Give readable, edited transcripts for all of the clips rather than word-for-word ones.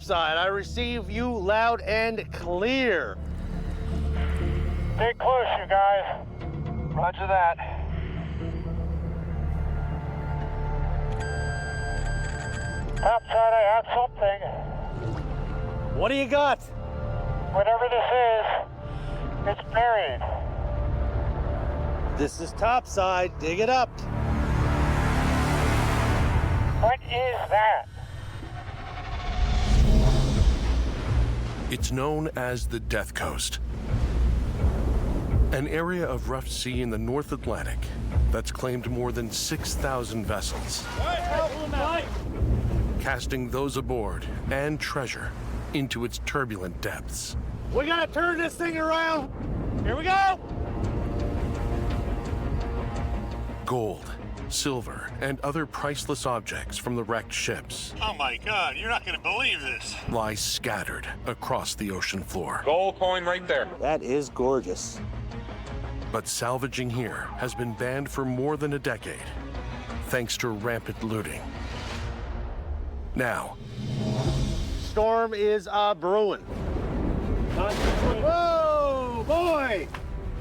topside. I receive you loud and clear. Stay close, you guys. Roger that. Topside, I have something. What do you got? Whatever this is, it's buried. This is topside. Dig it up. What is that? It's known as the Death Coast, an area of rough sea in the North Atlantic that's claimed more than 6,000 vessels, casting those aboard and treasure into its turbulent depths. We gotta turn this thing around. Here we go. Gold, silver, and other priceless objects from the wrecked ships Oh my God, you're not gonna believe this. lie scattered across the ocean floor. Gold coin right there. That is gorgeous. But salvaging here has been banned for more than a decade, thanks to rampant looting. Now, Storm is brewing. Whoa, boy!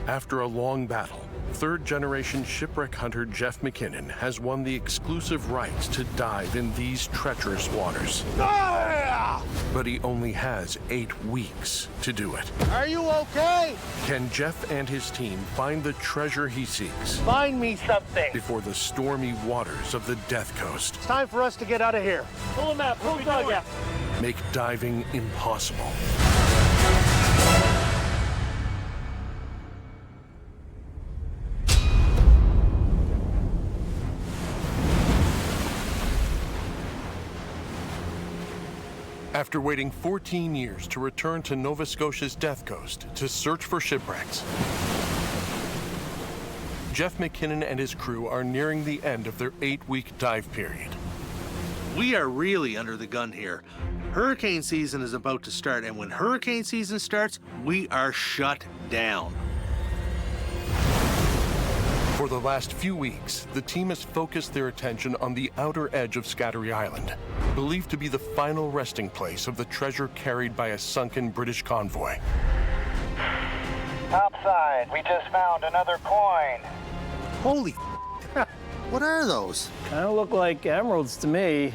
after a long battle, third-generation shipwreck hunter Jeff McKinnon has won the exclusive rights to dive in these treacherous waters. Ah! But he only has 8 weeks to do it. Are you okay? Can Jeff and his team find the treasure he seeks Find me something. before the stormy waters of the Death Coast It's time for us to get out of here. Pull him out. Pull the dog out. make diving impossible? After waiting 14 years to return to Nova Scotia's Death Coast to search for shipwrecks, Jeff McKinnon and his crew are nearing the end of their 8-week dive period. We are really under the gun here. Hurricane season is about to start, and when hurricane season starts, we are shut down. For the last few weeks, the team has focused their attention on the outer edge of Scattery Island, believed to be the final resting place of the treasure carried by a sunken British convoy. Topside, we just found another coin. Holy what are those? Kind of look like emeralds to me.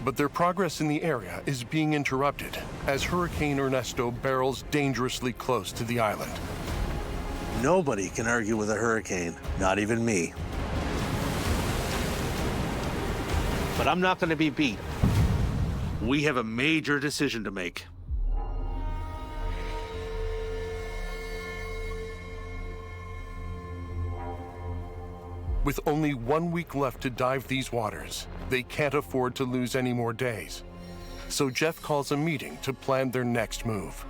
But their progress in the area is being interrupted as Hurricane Ernesto barrels dangerously close to the island. Nobody can argue with a hurricane, not even me. But I'm not going to be beat. We have a major decision to make. With only 1 week left to dive these waters, they can't afford to lose any more days. So Jeff calls a meeting to plan their next move.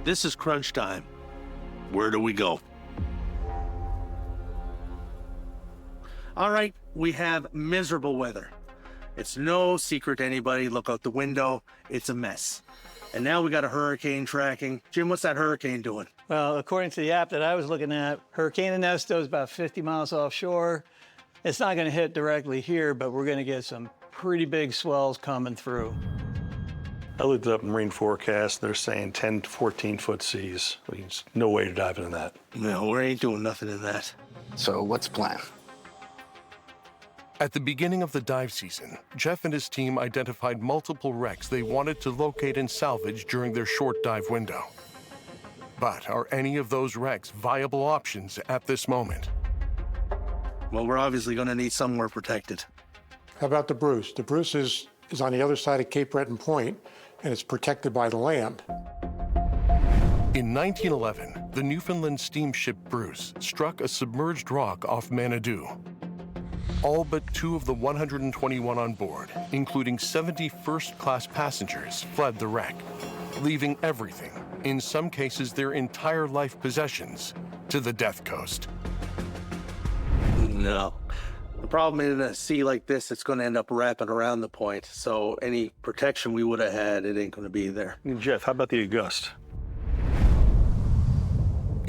This is crunch time. Where do we go? All right, we have miserable weather. It's no secret to anybody. Look out the window. It's a mess. And now we got a hurricane tracking. Jim, what's that hurricane doing? Well, according to the app that I was looking at, Hurricane Ernesto is about 50 miles offshore. It's not going to hit directly here, but we're going to get some pretty big swells coming through. I looked up marine forecast. They're saying 10 to 14 foot seas. There's no way to dive into that. No, we ain't doing nothing in that. So what's the plan? At the beginning of the dive season, Jeff and his team identified multiple wrecks they wanted to locate and salvage during their short dive window. But are any of those wrecks viable options at this moment? Well, we're obviously going to need somewhere protected. How about the Bruce? The Bruce is on the other side of Cape Breton Point, and it's protected by the land. In 1911, the Newfoundland steamship Bruce struck a submerged rock off Manadoo. All but 2 of the 121 on board, including 70 first-class passengers, fled the wreck, leaving everything, in some cases their entire life possessions, to the Death Coast. No. The problem in a sea like this, it's going to end up wrapping around the point. So any protection we would have had, it ain't going to be there. Jeff, how about the Auguste?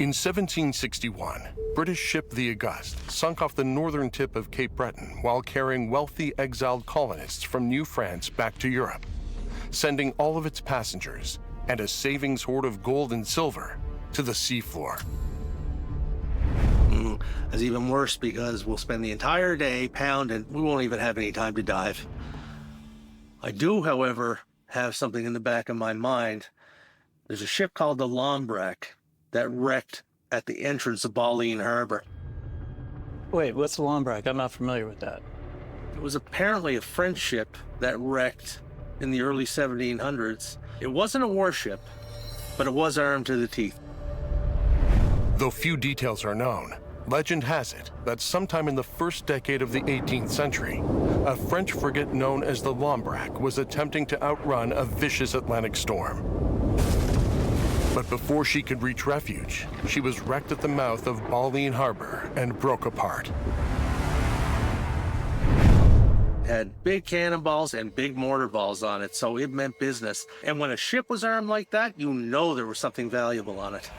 In 1761, British ship the Auguste sunk off the northern tip of Cape Breton while carrying wealthy exiled colonists from New France back to Europe. sending all of its passengers and a savings hoard of gold and silver to the seafloor. It's even worse because we'll spend the entire day pounding. We won't even have any time to dive. I do, however, have something in the back of my mind. There's a ship called the Lombrak that wrecked at the entrance of Baleine Harbor. Wait, what's the Lombrak? I'm not familiar with that. It was apparently a French ship that wrecked in the early 1700s. It wasn't a warship, but it was armed to the teeth. Though few details are known, legend has it that sometime in the first decade of the 18th century, a French frigate known as the Lombrak was attempting to outrun a vicious Atlantic storm. But before she could reach refuge, she was wrecked at the mouth of Baleine Harbor and broke apart. It had big cannonballs and big mortar balls on it, so it meant business. And when a ship was armed like that, you know there was something valuable on it.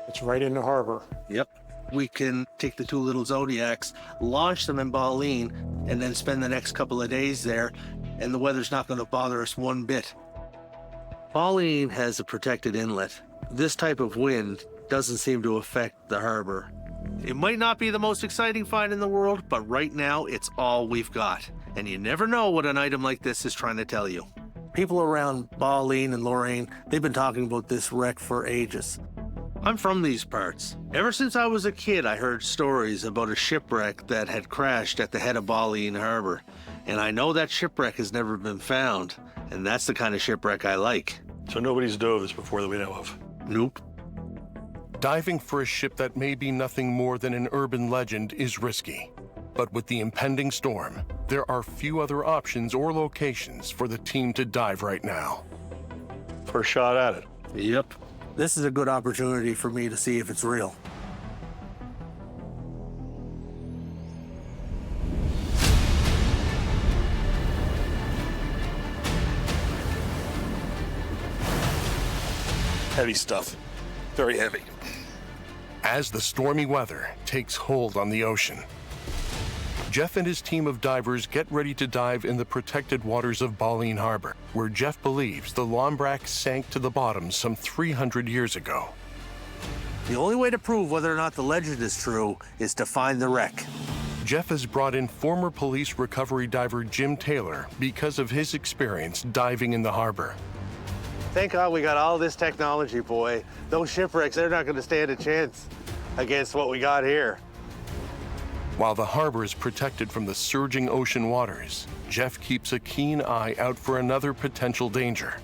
It's right in the harbor. Yep. We can take the two little Zodiacs, launch them in Baleine, and then spend the next couple of days there, and the weather's not going to bother us one bit. Baleine has a protected inlet. This type of wind doesn't seem to affect the harbor. It might not be the most exciting find in the world, but right now it's all we've got. And you never know what an item like this is trying to tell you. People around Baleine and Lorraine, they've been talking about this wreck for ages. I'm from these parts. Ever since I was a kid, I heard stories about a shipwreck that had crashed at the head of Baleine Harbor. And I know that shipwreck has never been found. And that's the kind of shipwreck I like. So nobody's dove this before that we know of? Nope. Diving for a ship that may be nothing more than an urban legend is risky. But with the impending storm, there are few other options or locations for the team to dive right now. First shot at it. Yep. This is a good opportunity for me to see if it's real. Heavy stuff. Very heavy. As the stormy weather takes hold on the ocean, Jeff and his team of divers get ready to dive in the protected waters of Baleine Harbor, where Jeff believes the Lombrak sank to the bottom some 300 years ago. The only way to prove whether or not the legend is true is to find the wreck. Jeff has brought in former police recovery diver Jim Taylor because of his experience diving in the harbor. Thank God we got all this technology, boy. Those shipwrecks, they're not going to stand a chance against what we got here. While the harbor is protected from the surging ocean waters, Jeff keeps a keen eye out for another potential danger: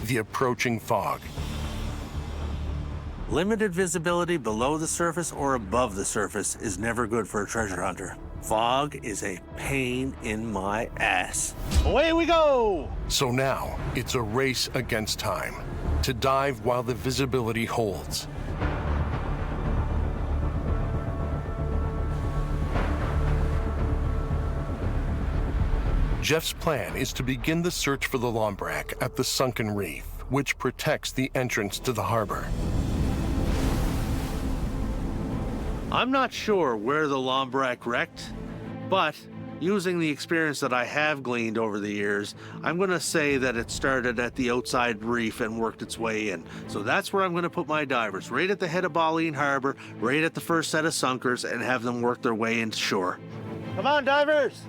the approaching fog. Limited visibility below the surface or above the surface is never good for a treasure hunter. Fog is a pain in my ass. Away we go! So now, it's a race against time to dive while the visibility holds. Jeff's plan is to begin the search for the Lombrak at the Sunken Reef, which protects the entrance to the harbor. I'm not sure where the Lombrak wrecked, but using the experience that I have gleaned over the years, I'm going to say that it started at the outside reef and worked its way in. So that's where I'm going to put my divers, right at the head of Baleine Harbor, right at the first set of sunkers, and have them work their way into shore. Come on, divers!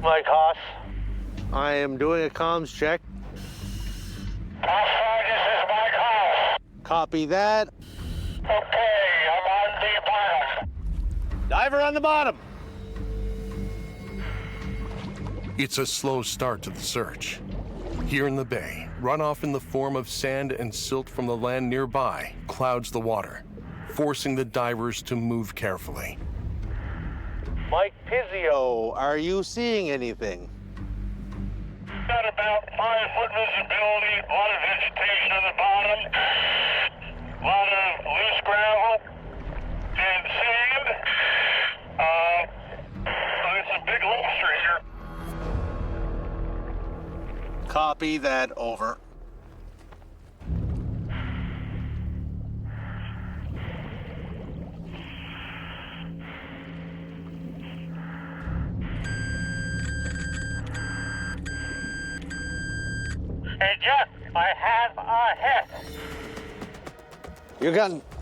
Mike Haas. I am doing a comms check. Haas, this is Mike Haas. Copy that. Okay, I'm on the bottom. Diver on the bottom. It's a slow start to the search. Here in the bay, runoff in the form of sand and silt from the land nearby clouds the water, forcing the divers to move carefully. Mike Pizzio, are you seeing anything? Got about 5-foot visibility, a lot of vegetation on the bottom, a lot of loose gravel and sand. It's a big lobster here. Copy that, over. Hey, Jeff, I have a hit. You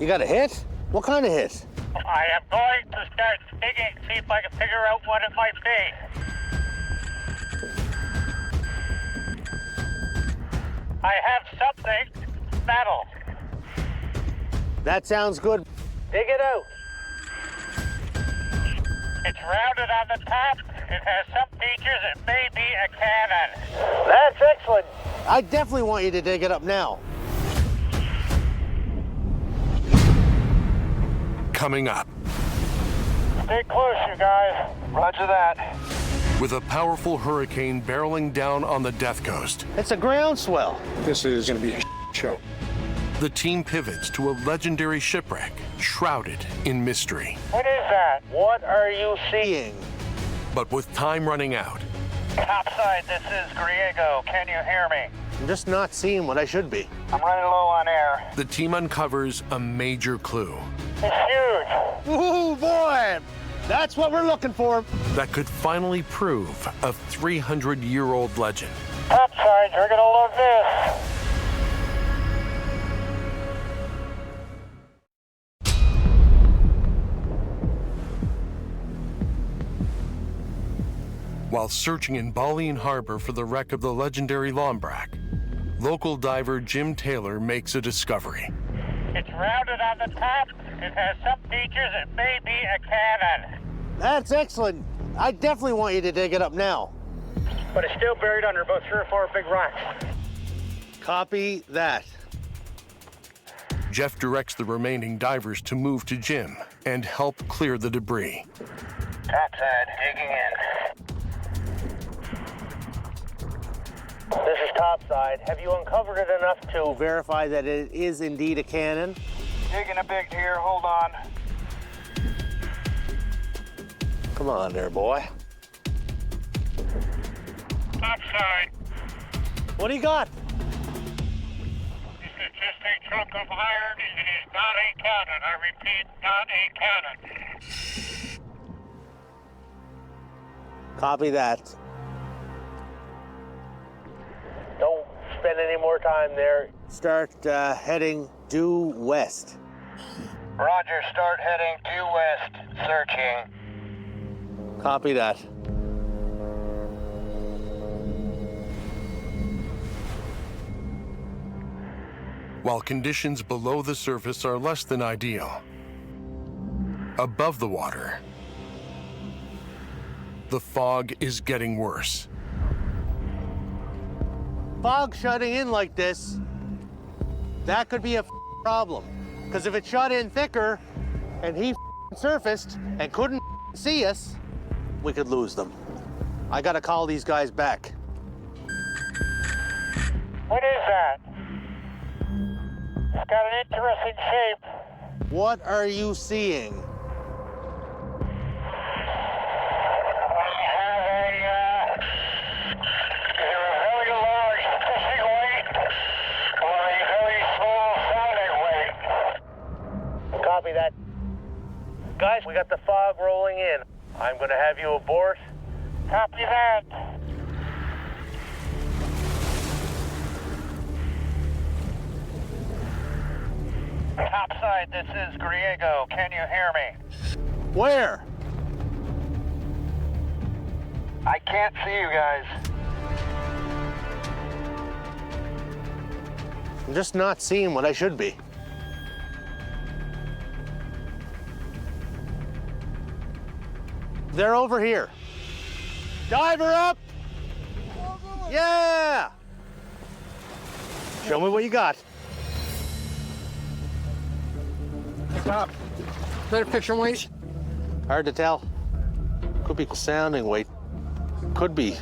got a hit? What kind of hit? I am going to start digging, see if I can figure out what it might be. I have something metal. That sounds good. Dig it out. It's rounded on the top. It has some features. It may be a cannon. That's excellent. I definitely want you to dig it up now. Coming up, Stay close, you guys. Roger that. with a powerful hurricane barreling down on the Death Coast, It's a groundswell. This is going to be a show. the team pivots to a legendary shipwreck shrouded in mystery. What is that? What are you seeing? But with time running out, Topside, this is Griego. Can you hear me? I'm just not seeing what I should be. I'm running low on air. the team uncovers a major clue It's huge. Ooh, boy! That's what we're looking for. that could finally prove a 300-year-old legend. Topside, you're gonna love this. While searching in Balleen Harbor for the wreck of the legendary Lombrac, local diver Jim Taylor makes a discovery. It's rounded on the top. It has some features. It may be a cannon. That's excellent. I definitely want you to dig it up now. But it's still buried under about 3 or 4 big rocks. Copy that. Jeff directs the remaining divers to move to Jim and help clear the debris. Topside, digging in. This is Topside. Have you uncovered it enough to verify that it is indeed a cannon? Digging a bit here. Hold on. Come on there, boy. Topside. What do you got? This is just a chunk of iron. It is not a cannon. I repeat, not a cannon. Copy that. Don't spend any more time there. Start heading due west. Roger, start heading due west. Searching. Copy that. While conditions below the surface are less than ideal, above the water, the fog is getting worse. Fog shutting in like this, that could be a problem. Because if it shut in thicker and he surfaced and couldn't see us, we could lose them. I gotta call these guys back. What is that? It's got an interesting shape. What are you seeing? I have either a very large fishing weight or a very small sounding weight. Copy that. Guys, we got the fog rolling in. I'm gonna have you abort. Copy that. Topside, this is Griego. Can you hear me? Where? I can't see you guys. I'm just not seeing what I should be. They're over here. Diver up! Yeah! Show me what you got. Stop. Better picture weight. Hard to tell. Could be sounding weight. Could be.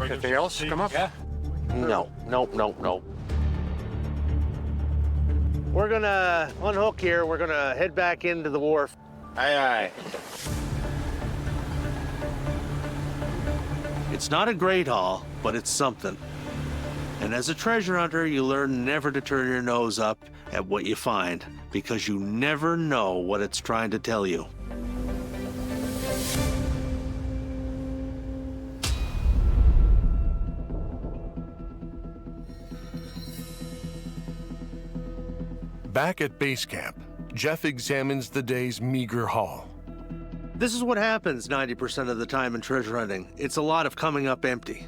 Anything else come up? Yeah. No, nope. We're gonna unhook here. We're gonna head back into the wharf. Aye, aye. It's not a great haul, but it's something. And as a treasure hunter, you learn never to turn your nose up at what you find, because you never know what it's trying to tell you. Back at base camp, Jeff examines the day's meager haul. This is what happens 90% of the time in treasure hunting. It's a lot of coming up empty.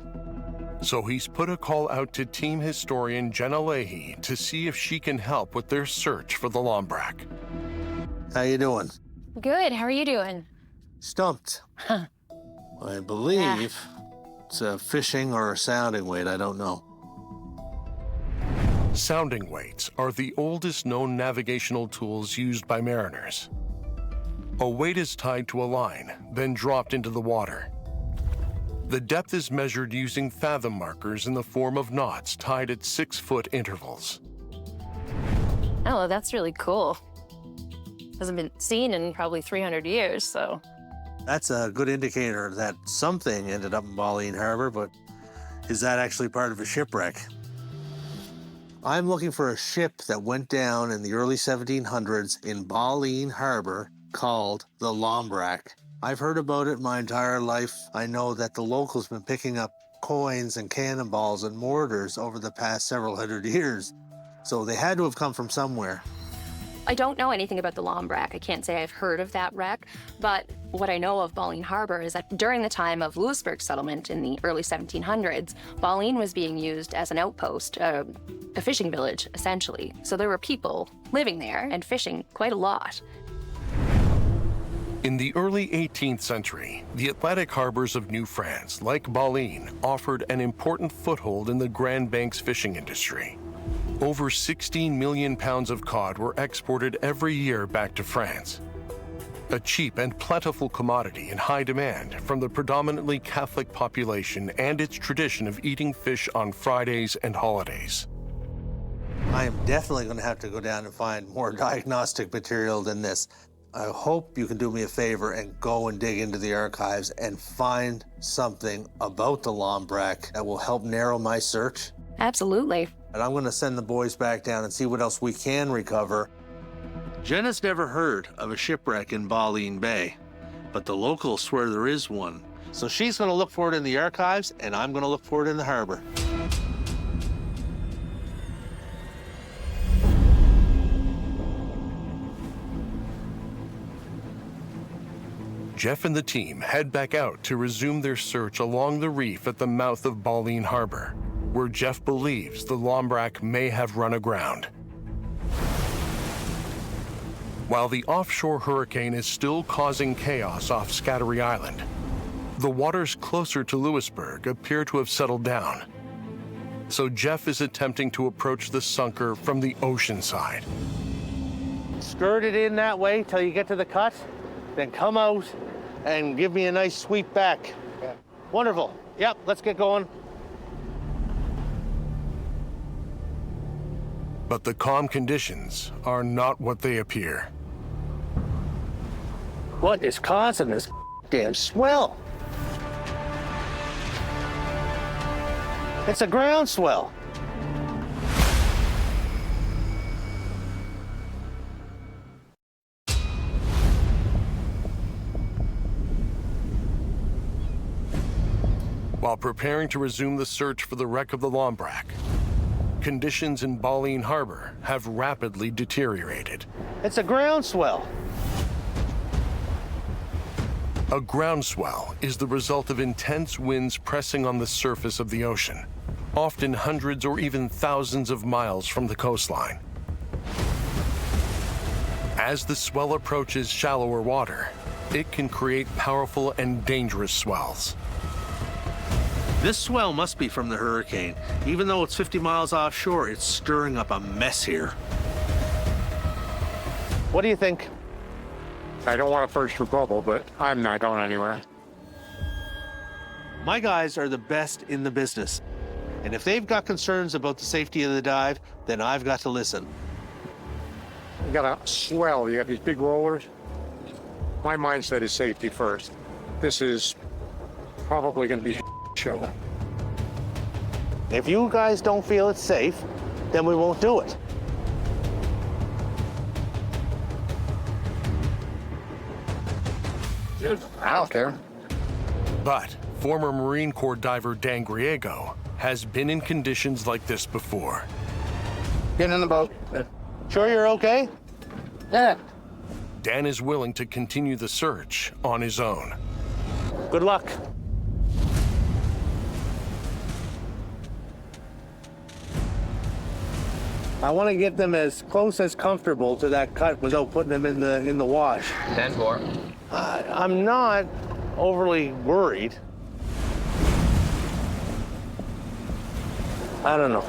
So he's put a call out to team historian Jenna Leahy to see if she can help with their search for the Lombrak. How you doing? Good. How are you doing? Stumped. I believe it's a fishing or a sounding weight. I don't know. Sounding weights are the oldest known navigational tools used by mariners. A weight is tied to a line, then dropped into the water. The depth is measured using fathom markers in the form of knots tied at 6-foot intervals. Oh, that's really cool. Hasn't been seen in probably 300 years, so. That's a good indicator that something ended up in Baleine Harbor, but is that actually part of a shipwreck? I'm looking for a ship that went down in the early 1700s in Baleine Harbor called the Lombrak. I've heard about it my entire life. I know that the locals been picking up coins and cannonballs and mortars over the past several hundred years, so they had to have come from somewhere. I don't know anything about the Lombrak. I can't say I've heard of that wreck, but what I know of Baleine Harbor is that during the time of Louisbourg settlement in the early 1700s, Baleine was being used as an outpost, a fishing village, essentially. So there were people living there and fishing quite a lot. In the early 18th century, the Atlantic harbors of New France, like Baleine, offered an important foothold in the Grand Banks fishing industry. Over 16 million pounds of cod were exported every year back to France. A cheap and plentiful commodity in high demand from the predominantly Catholic population and its tradition of eating fish on Fridays and holidays. I am definitely going to have to go down and find more diagnostic material than this. I hope you can do me a favor and go and dig into the archives and find something about the Lombrak that will help narrow my search. Absolutely. And I'm going to send the boys back down and see what else we can recover. Jenna's never heard of a shipwreck in Baleine Bay, but the locals swear there is one. So she's going to look for it in the archives, and I'm going to look for it in the harbor. Jeff and the team head back out to resume their search along the reef at the mouth of Baleine Harbor, where Jeff believes the Lombrak may have run aground. While the offshore hurricane is still causing chaos off Scattery Island, the waters closer to Louisbourg appear to have settled down. So Jeff is attempting to approach the sunker from the ocean side. Skirt it in that way till you get to the cut, then come out and give me a nice sweep back. Yeah. Wonderful. Yep, let's get going. But the calm conditions are not what they appear. What is causing this damn swell? It's a ground swell. While preparing to resume the search for the wreck of the Lombrak, conditions in Baleine Harbor have rapidly deteriorated. It's a ground swell. A groundswell is the result of intense winds pressing on the surface of the ocean, often hundreds or even thousands of miles from the coastline. As the swell approaches shallower water, it can create powerful and dangerous swells. This swell must be from the hurricane. Even though it's 50 miles offshore, it's stirring up a mess here. What do you think? I don't want to burst your bubble, but I'm not going anywhere. My guys are the best in the business. And if they've got concerns about the safety of the dive, then I've got to listen. You got a swell, you got these big rollers. My mindset is safety first. This is probably going to be a show. If you guys don't feel it's safe, then we won't do it. I don't care. But former Marine Corps diver Dan Griego has been in conditions like this before. Get in the boat. Sure you're okay? Yeah. Dan is willing to continue the search on his own. Good luck. I want to get them as close as comfortable to that cut without putting them in the wash. 10-4. I'm not overly worried. I don't know.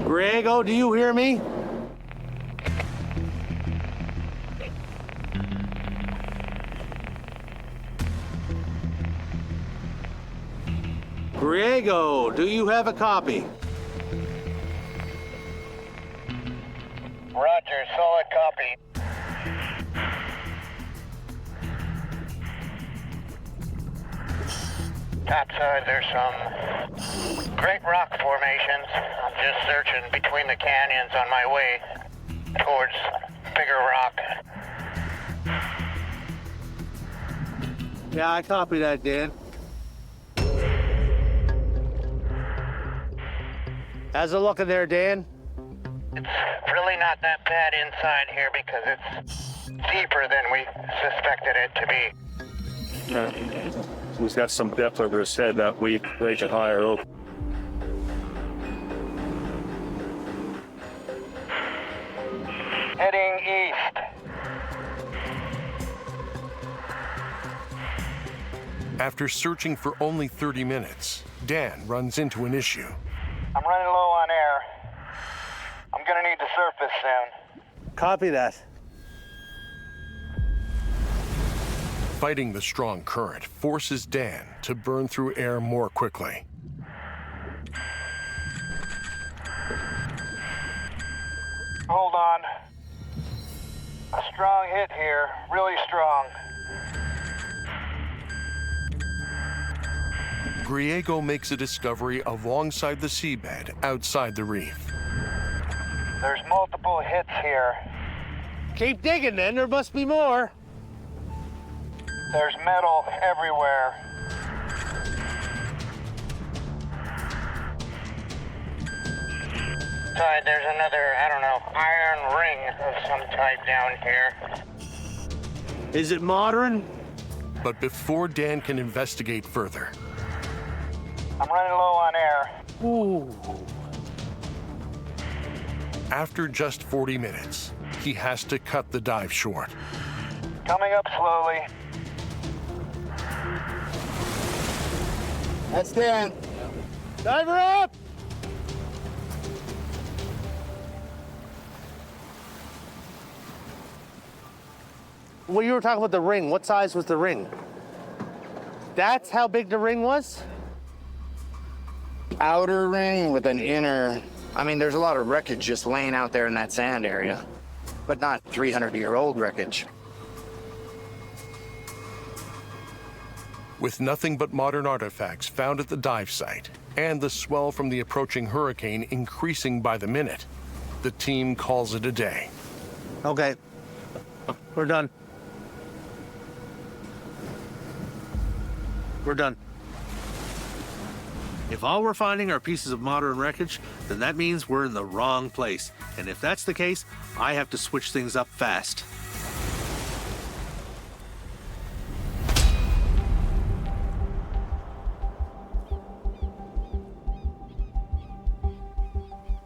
Griego, do you hear me? Griego, do you have a copy? Roger, solid copy. Topside, there's some great rock formations. I'm just searching between the canyons on my way towards bigger rock. Yeah, I copy that, Dan. How's it looking there, Dan? It's really not that bad inside here because it's deeper than we suspected it to be. We've got some depth over his head that we can higher over. Heading east. After searching for only 30 minutes, Dan runs into an issue. I'm running low on air. I'm gonna need to surface soon. Copy that. Fighting the strong current forces Dan to burn through air more quickly. Hold on. A strong hit here, really strong. Griego makes a discovery alongside the seabed outside the reef. There's multiple hits here. Keep digging then, there must be more. There's metal everywhere. Side, there's another, I don't know, iron ring of some type down here. Is it modern? But before Dan can investigate further, I'm running low on air. Ooh. after just 40 minutes, he has to cut the dive short. Coming up slowly. That's Dan. Diver up! Well, you were talking about the ring. What size was the ring? That's how big the ring was? Outer ring with an inner. I mean, there's a lot of wreckage just laying out there in that sand area, but not 300-year-old wreckage. With nothing but modern artifacts found at the dive site and the swell from the approaching hurricane increasing by the minute, the team calls it a day. Okay. We're done. We're done. If all we're finding are pieces of modern wreckage, then that means we're in the wrong place. And if that's the case, I have to switch things up fast.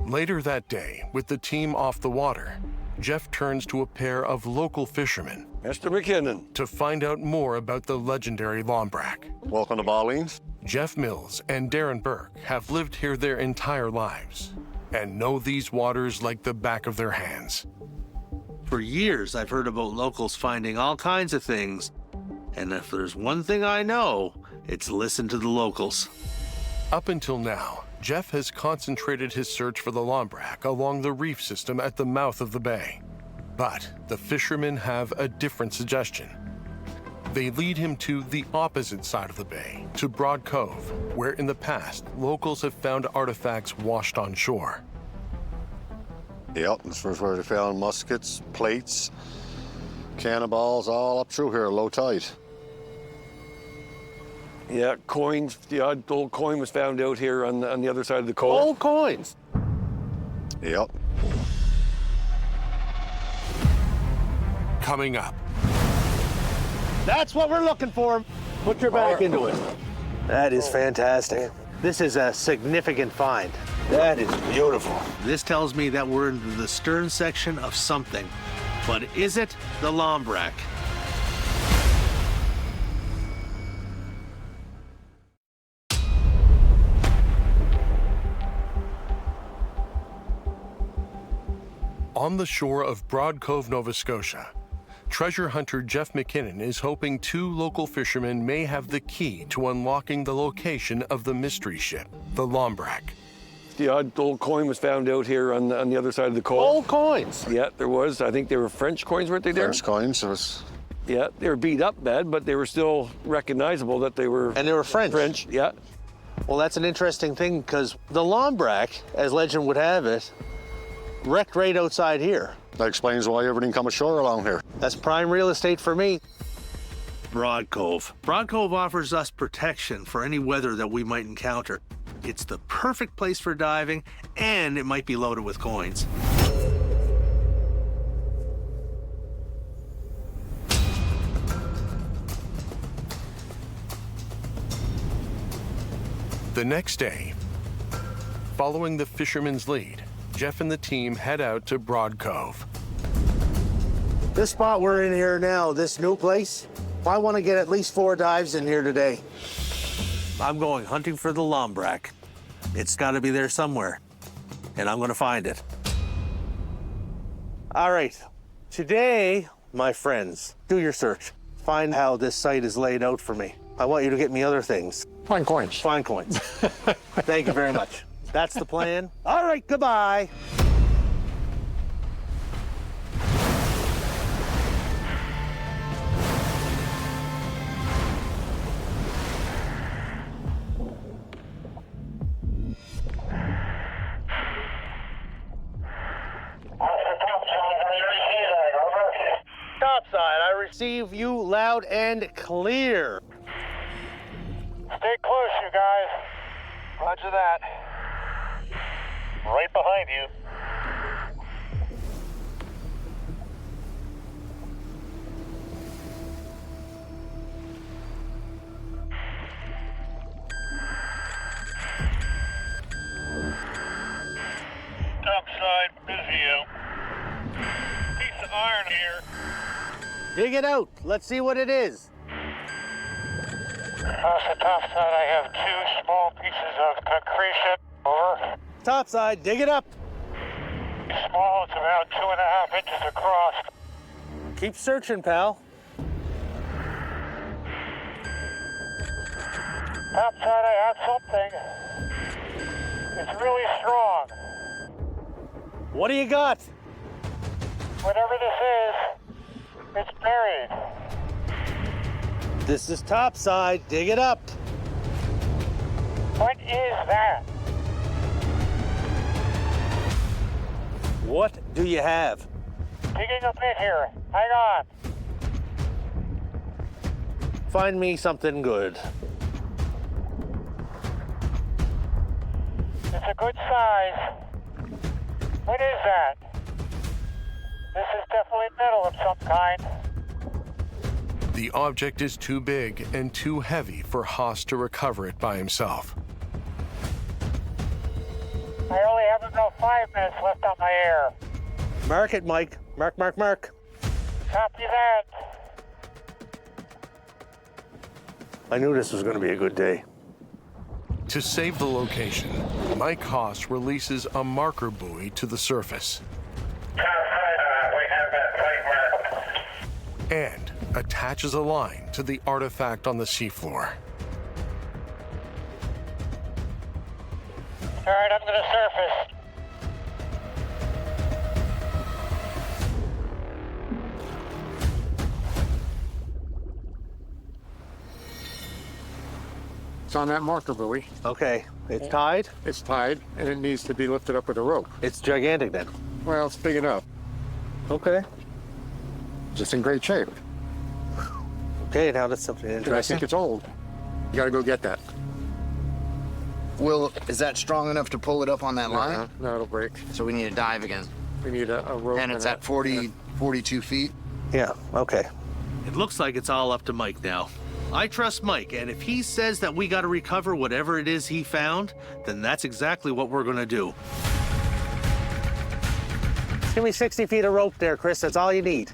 Later that day, with the team off the water, Jeff turns to a pair of local fishermen Mr. McKinnon, to find out more about the legendary Lombrack. welcome to Ballings. Jeff Mills and Darren Burke have lived here their entire lives and know these waters like the back of their hands. For years, I've heard about locals finding all kinds of things. And if there's one thing I know, it's listen to the locals. Up until now, Jeff has concentrated his search for the Lombrack along the reef system at the mouth of the bay. But the fishermen have a different suggestion. They lead him to the opposite side of the bay, to Broad Cove, where in the past, locals have found artifacts washed on shore. Yep, this was where they found muskets, plates, cannonballs, all up through here, low tide. Yeah, coins. The odd old coin was found out here on the other side of the cove. Old coins. Yep. Coming up, That's what we're looking for. Put your back into it. That is fantastic. This is a significant find. That is beautiful. This tells me that we're in the stern section of something. But is it the Lombrak? on the shore of Broad Cove, Nova Scotia, treasure hunter Jeff McKinnon is hoping 2 local fishermen may have the key to unlocking the location of the mystery ship, the Lombrak. The odd old coin was found out here on the other side of the cove. Old coins? Yeah, there was. I think they were French coins, weren't they, Darren? French coins. It was... Yeah, they were beat up bad, but they were still recognizable that they were... And they were French? French, yeah. Well, that's an interesting thing, because the Lombrak, as legend would have it, wrecked right outside here. That explains why everything come ashore along here. That's prime real estate for me. Broad Cove. Broad Cove offers us protection for any weather that we might encounter. It's the perfect place for diving, and it might be loaded with coins. The next day, following the fisherman's lead, Jeff and the team head out to Broad Cove. This spot we're in here now, this new place, I want to get at least 4 dives in here today. I'm going hunting for the Lombrak. It's got to be there somewhere, and I'm going to find it. All right, today, my friends, do your search. Find how this site is laid out for me. I want you to get me other things. Fine coins. Fine coins. Thank you very much. That's the plan. All right, goodbye. Topside, I receive you loud and clear. Stay close, you guys. Roger that. Right behind you. Topside, busy out. Piece of iron here. Dig it out. Let's see what it is. Across the topside, I have 2 small pieces of concretion. Over. Topside, dig it up. Small, it's about 2.5 inches across. Keep searching, pal. Topside, I have something. It's really strong. What do you got? Whatever this is, it's buried. This is topside. Dig it up. What is that? What do you have? Digging a bit here. Hang on. Find me something good. It's a good size. What is that? This is definitely metal of some kind. The object is too big and too heavy for Haas to recover it by himself. I only have about 5 minutes left on my air. Mark it, Mike. Mark, mark, mark. Copy that. I knew this was going to be a good day. To save the location, Mike Haas releases a marker buoy to the surface We have that site marked. and attaches a line to the artifact on the seafloor. All right, I'm going to surface. on that marker buoy. Okay, it's tied? It's tied, and it needs to be lifted up with a rope. It's gigantic then. Well, it's big enough. Okay. Just in great shape. Okay, now that's something And I interesting. think it's old. You gotta go get that. Is that strong enough to pull it up on that line? No, it'll break. So we need to dive again. We need a rope. And it's at 42 feet. Yeah, okay. It looks like it's all up to Mike now. I trust Mike, and if he says that we got to recover whatever it is he found, then that's exactly what we're going to do. Give me 60 feet of rope there, Chris. That's all you need.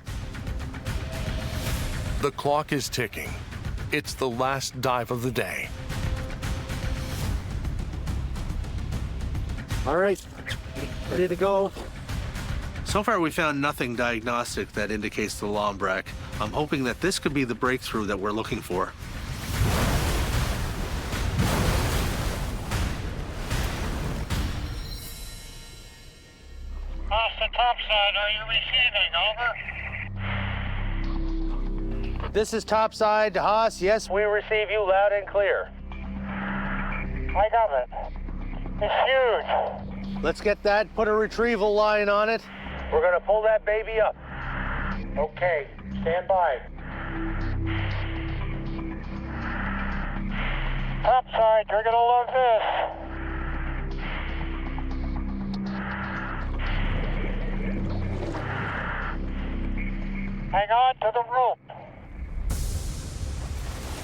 The clock is ticking. It's the last dive of the day. All right, ready to go. So far, we found nothing diagnostic that indicates the Lombrack. I'm hoping that this could be the breakthrough that we're looking for. Off the top side, are you receiving? Over. This is topside to Haas. Yes, we receive you loud and clear. I got it. It's huge. Let's get that, put a retrieval line on it. We're gonna pull that baby up. Okay, stand by. Top side, you're gonna love this. Hang on to the rope.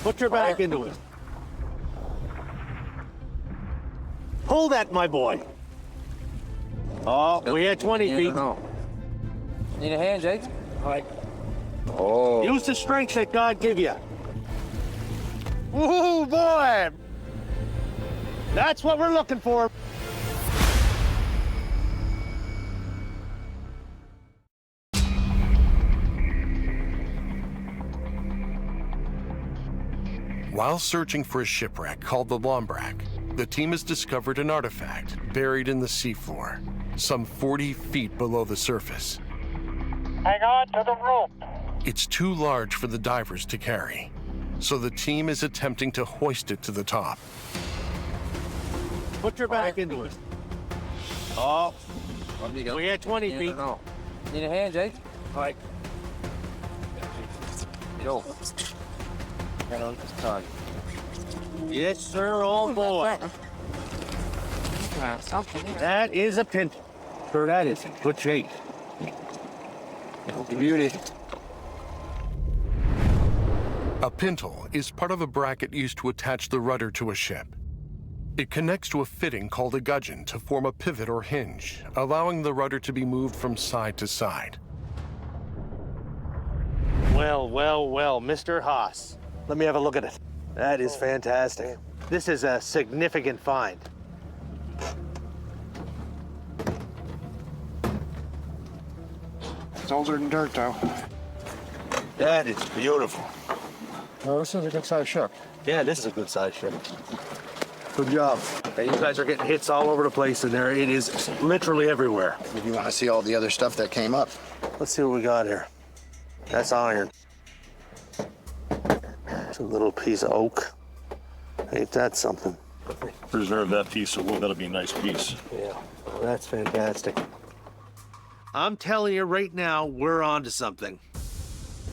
Put your back into it. Pull that, my boy. Oh, we had 20 feet. Need a hand, Jake? All right. Oh. Use the strength that God give you. Woohoo, boy! That's what we're looking for. While searching for a shipwreck called the Lombrack, the team has discovered an artifact buried in the seafloor, some 40 feet below the surface. Hang on to the rope. It's too large for the divers to carry, so the team is attempting to hoist it to the top. Put your back into it. Oh, we had 20 feet. Need a hand, Jake? All right. Yo. Yes, sir, old boy. That is a pin. Sure, that is in good shape. Beauty. A pintle is part of a bracket used to attach the rudder to a ship. It connects to a fitting called a gudgeon to form a pivot or hinge, allowing the rudder to be moved from side to side. Well, Mr. Haas. Let me have a look at it. That is fantastic. This is a significant find. It's older than dirt, though. That is beautiful. Oh, this is a good-sized ship. Yeah, this is a good size ship. Good job. Hey, you guys are getting hits all over the place in there. It is literally everywhere. If you want to see all the other stuff that came up. Let's see what we got here. That's iron. It's a little piece of oak. Ain't that something? Preserve that piece of wood. That'll be a nice piece. Yeah, that's fantastic. I'm telling you right now, we're on to something.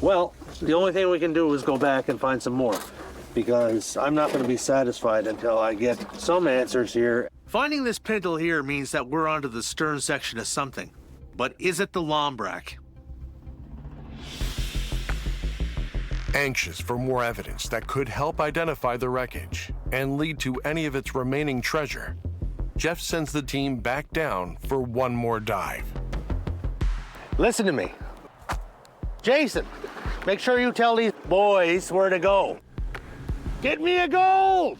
Well, the only thing we can do is go back and find some more, because I'm not going to be satisfied until I get some answers here. Finding this pintle here means that we're onto the stern section of something. But is it the Lombrack? Anxious for more evidence that could help identify the wreckage and lead to any of its remaining treasure, Jeff sends the team back down for one more dive. Listen to me. Jason, make sure you tell these boys where to go. Get me a gold!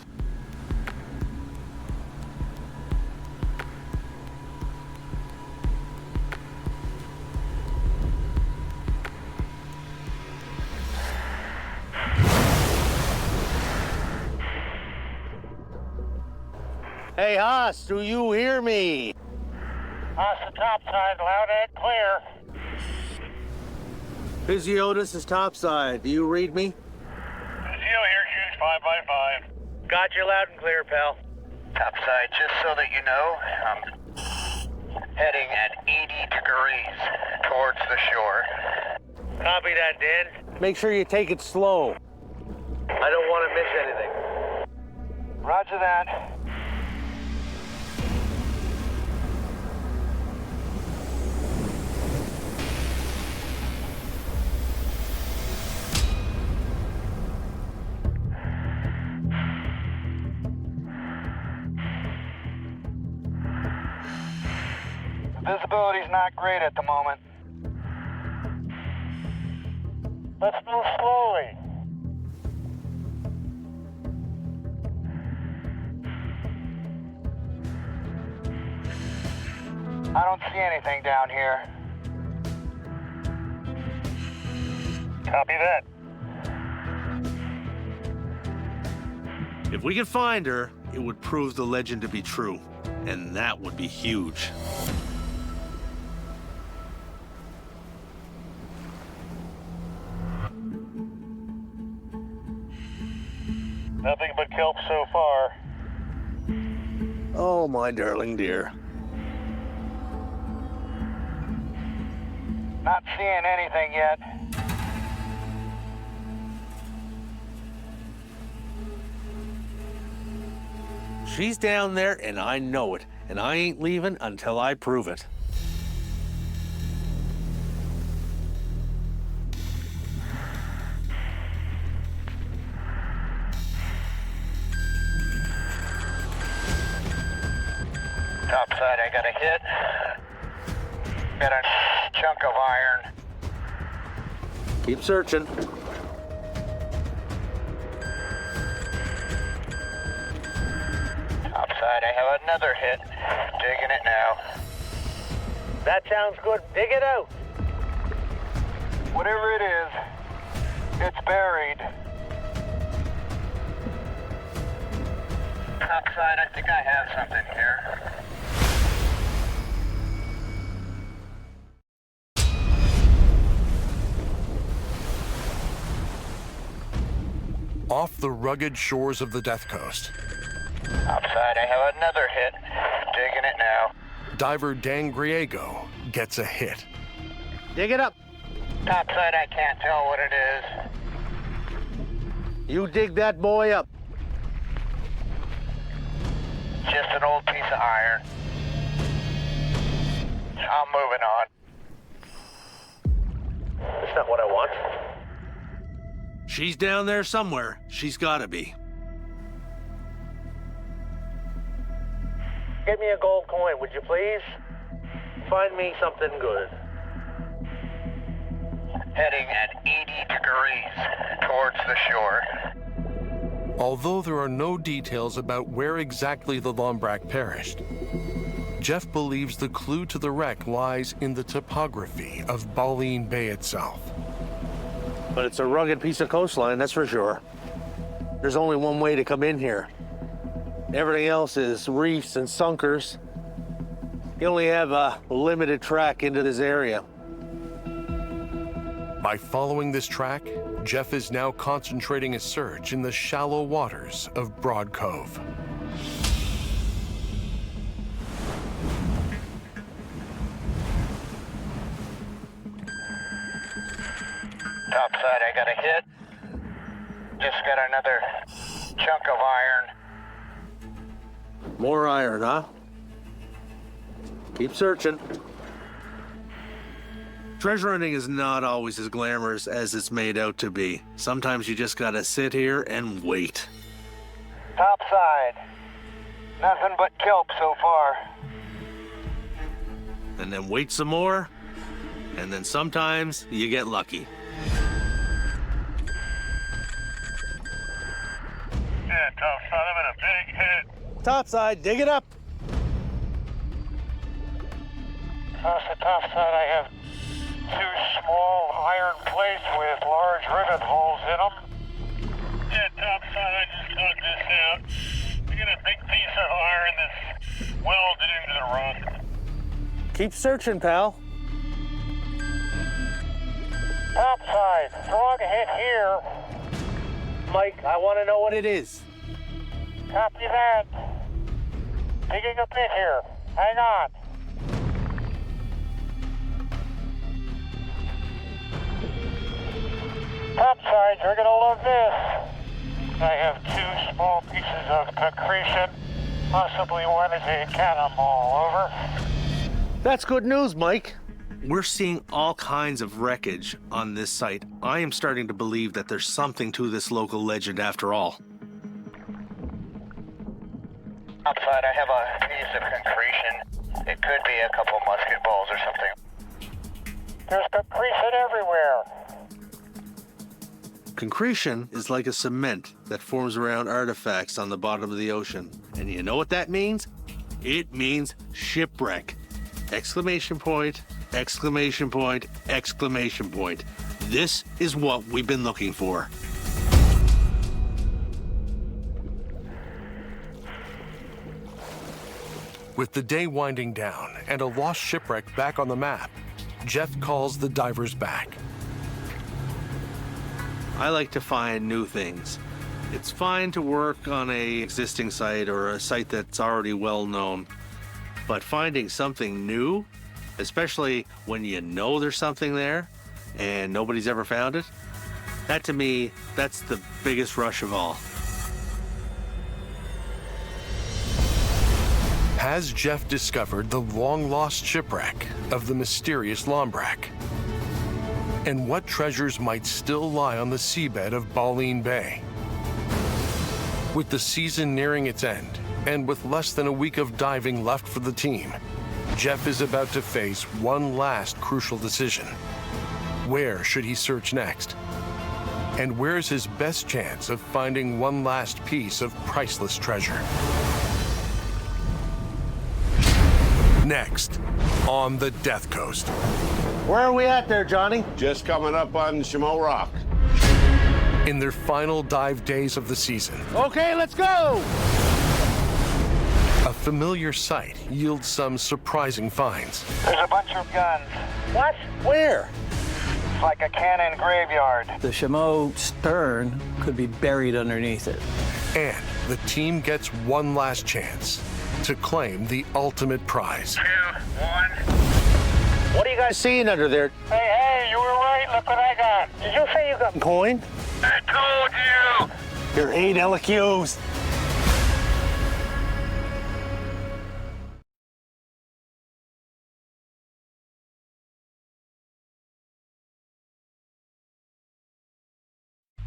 Hey, Haas, do you hear me? Off the top side, loud and clear. Physiotis is topside. Do you read me? Physio here, Hughes 5x5. Got you loud and clear, pal. Topside, just so that you know, I'm heading at 80 degrees towards the shore. Copy that, Dan. Make sure you take it slow. I don't want to miss anything. Roger that. Visibility's not great at the moment. Let's move slowly. I don't see anything down here. Copy that. If we could find her, it would prove the legend to be true, and that would be huge. Nothing but kelp so far. Oh, my darling dear. Not seeing anything yet. She's down there, and I know it, and I ain't leaving until I prove it. Topside, I got a hit. Got a chunk of iron. Keep searching. Topside, I have another hit. Digging it now. That sounds good. Dig it out. Whatever it is, it's buried. Topside, I think I have something here. Off the rugged shores of the Death Coast, Topside, I have another hit. Digging it now. diver Dan Griego gets a hit. Dig it up. Topside, I can't tell what it is. You dig that boy up. Just an old piece of iron. I'm moving on. That's not what I want. She's down there somewhere. She's gotta be. Get me a gold coin, would you please? Find me something good. Heading at 80 degrees towards the shore. Although there are no details about where exactly the Lombrac perished, Jeff believes the clue to the wreck lies in the topography of Baleine Bay itself. But it's a rugged piece of coastline, that's for sure. There's only one way to come in here. Everything else is reefs and sunkers. You only have a limited track into this area. By following this track, Jeff is now concentrating his search in the shallow waters of Broad Cove. Topside, I got a hit. Just got another chunk of iron. More iron, huh? Keep searching. Treasure hunting is not always as glamorous as it's made out to be. Sometimes you just gotta sit here and wait. Topside. Nothing but kelp so far. And then wait some more, and then sometimes you get lucky. Yeah, Topside, I'm in a big hit. Topside, dig it up. Across the topside, I have 2 small iron plates with large rivet holes in them. Yeah, topside, I just dug this out. I got a big piece of iron that's welded into the rock. Keep searching, pal. Topside, frog hit here. Mike, I want to know what it is. Copy that. Digging a bit here. Hang on. Topside, you're gonna love this. I have 2 small pieces of concretion. Possibly one is a cannonball. Over. That's good news, Mike. We're seeing all kinds of wreckage on this site. I am starting to believe that there's something to this local legend after all. Outside, I have a piece of concretion. It could be a couple musket balls or something. There's concretion everywhere. Concretion is like a cement that forms around artifacts on the bottom of the ocean. And you know what that means? It means shipwreck. Exclamation point, exclamation point, exclamation point. This is what we've been looking for. With the day winding down and a lost shipwreck back on the map, Jeff calls the divers back. I like to find new things. It's fine to work on an existing site or a site that's already well known, but finding something new, especially when you know there's something there and nobody's ever found it, that to me, that's the biggest rush of all. Has Jeff discovered the long-lost shipwreck of the mysterious Lombrac? And what treasures might still lie on the seabed of Baleine Bay? With the season nearing its end, and with less than a week of diving left for the team, Jeff is about to face one last crucial decision. Where should he search next? And where's his best chance of finding one last piece of priceless treasure? Next, on the Death Coast. Where are we at there, Johnny? Just coming up on Chameau Rock. In their final dive days of the season, Okay, let's go! a familiar sight yields some surprising finds. There's a bunch of guns. What? Where? It's like a cannon graveyard. The Chameau stern could be buried underneath it. And the team gets one last chance to claim the ultimate prize. 2, 1. What are you guys seeing under there? Hey, you were right. Look what I got. Did you say you got coin? I told you. You're 8 LQs.